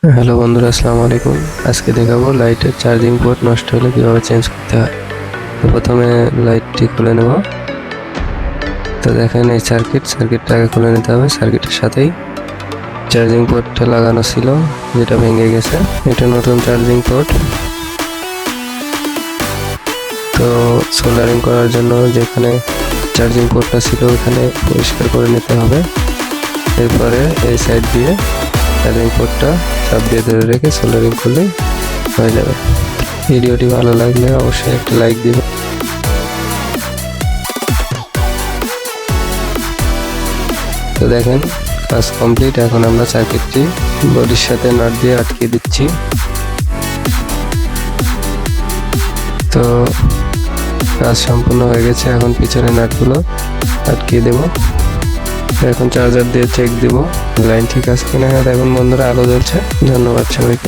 Hello বন্ধুরা, আসসালামু আলাইকুম। আজকে দেখাবো লাইটের চার্জিং পোর্ট নষ্ট হলে কীভাবে চেঞ্জ করতে হয়। তো প্রথমে লাইটটি খুলে নেব। তো দেখেন এই সার্কিটটা আগে খুলে নিতে হবে। সার্কিটের সাথেই চার্জিং পোর্টটা লাগানো ছিল, যেটা ভেঙে গেছে। এটা নতুন চার্জিং পোর্ট। তো সোল্ডারিং করার জন্য যেখানে চার্জিং পোর্টটা ছিল ওখানে পরিষ্কার করে নিতে হবে। এরপরে এই সাইড দিয়ে চার্জিং পোর্টটা চাপ দিয়ে ধরে রেখে সোল্ডারিং করলেই হয়ে যাবে। ভিডিওটি ভালো লাগলে অবশ্যই একটা লাইক দিবেন। তো দেখেন কাজ কমপ্লিট। এখন আমরা সার্কিটটি বডির সাথে নাট দিয়ে আটকে দিচ্ছি। তো কাজ সম্পূর্ণ হয়ে গেছে। এখন পিছনে নাটগুলো আটকে দেব। এখন চার্জার দিয়ে চেক দিব লাইন ঠিক আছে কিনা। দেখুন বন্ধুরা, আলো জ্বলছে। ধন্যবাদ সবাইকে।